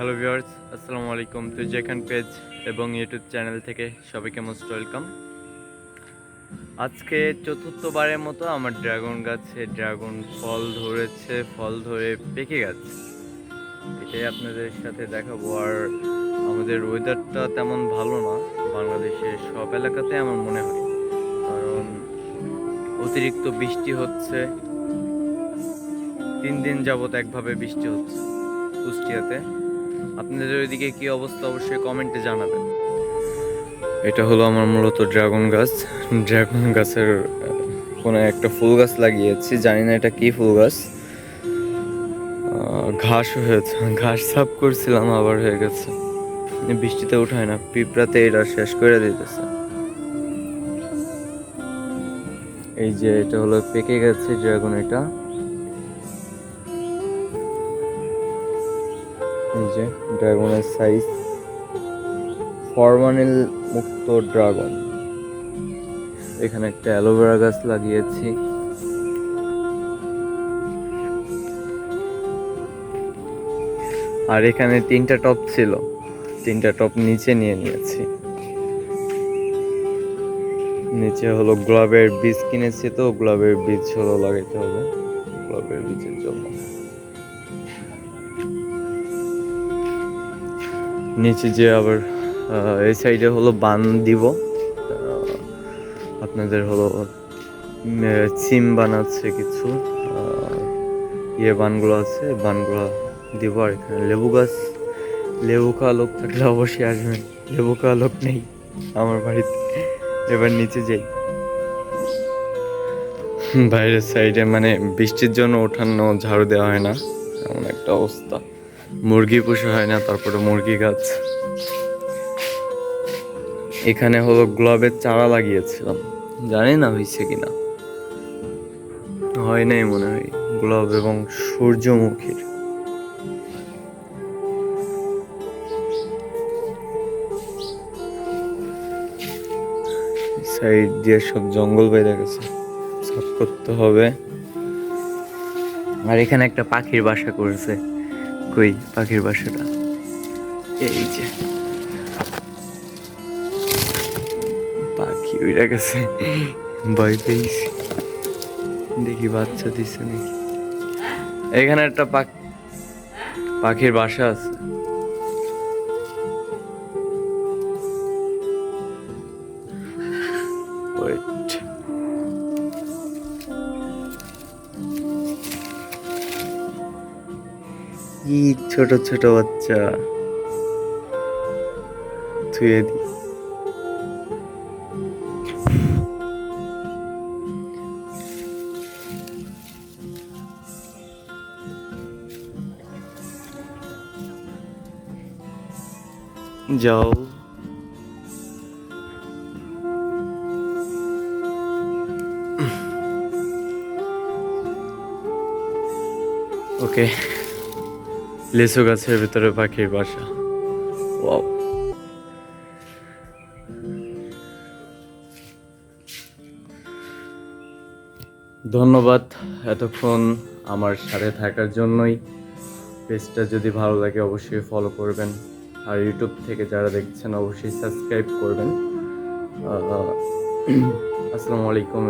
Hello viewers, আসসালামু আলাইকুম। তো যেখান পেজ এবং ইউটিউব চ্যানেল থেকে সবাইকে মোস্ট ওয়েলকাম। আজকে চতুর্থবারের মতো আমার ড্রাগন গাছে ড্রাগন ফল ধরেছে, ফল ধরে পেকে গেছে। এটাই আপনাদের সাথে দেখাবো। আর আমাদের ওয়েদারটা তেমন ভালো না বাংলাদেশের সব এলাকাতে আমার মনে হয়, কারণ অতিরিক্ত বৃষ্টি হচ্ছে। 3 দিন যাবত একভাবে বৃষ্টি হচ্ছে কুষ্টিয়াতে। আপনাদের ওইদিকে কি অবস্থা অবশ্যই কমেন্টে জানাবেন। এটা হলো আমার মূলত ড্রাগন গাছ। ড্রাগন গাছের কোনো একটা ফুল গাছ লাগিয়েছি, জানি না এটা কি ফুল গাছ। ঘাস হয়েছে, ঘাস সাফ করছিলাম আবার হয়ে গেছে। বৃষ্টিতে উঠায় না, পিঁপড়াতে এটা শেষ করে দিতেছে। এই যে এটা হলো পেকে গেছে ড্রাগন। এটা এই যে ড্রাগনের সাইজ, ফরমালিন মুক্ত ড্রাগন। এখানে একটা অ্যালোভেরা গাছ লাগিয়েছি। আর এখানে 3টা টব ছিল, 3টা টব নিচে নিয়ে নিয়েছি। নিচে হলো গোলাপের বীজ কিনেছি, তো গোলাপের বীজ হলো লাগাইতে হবে গোলাপের বীজের জন্য। নিচে যে আবার এই সাইডে হলো বান দিব। আপনাদের হলো সিম বানাচ্ছে কিছু, বানগুলো আছে, বানগুলো দিব। আর এখানে লেবু গাছ, লেবু খাওয়া লোক থাকলে অবশ্যই আসবেন। লেবু খাওয়া লোক নেই আমার বাড়িতে। এবার নিচে যাই। বাইরের সাইডে মানে বৃষ্টির জন্য ওঠানো ঝাড়ু দেওয়া হয় না, এমন একটা অবস্থা। মুরগি পোষা হয় না, তারপরে মুরগি গাছ। এখানে হলো গোলাপের চারা লাগিয়েছিলাম, জানি না হয়েছে কিনা, হয় নাই মনে হয়। গোলাপ এবং সূর্যমুখীর সাইড দিয়ে সব জঙ্গল বেড়ে গেছে, সাফ করতে হবে। আর এখানে একটা পাখির বাসা করেছে। কই পাখির বাসাটা? এই যে পাখি উড়ে গেছে, ভয় পেয়েছি। দেখি বাচ্চা দিচ্ছে নাকি। এখানে একটা পাখির বাসা আছে। ওয়েট, কি ছোট ছোট বাচ্চা, ধুয়ে দি। যাও। ওকে, লিচু গাছের ভিতরে পাখির বাসা। ওয়াও। ধন্যবাদ এতক্ষণ আমার সাথে থাকার জন্যই। পেজটা যদি ভালো লাগে অবশ্যই ফলো করবেন, আর ইউটিউব থেকে যারা দেখছেন অবশ্যই সাবস্ক্রাইব করবেন। আসসালামু আলাইকুম।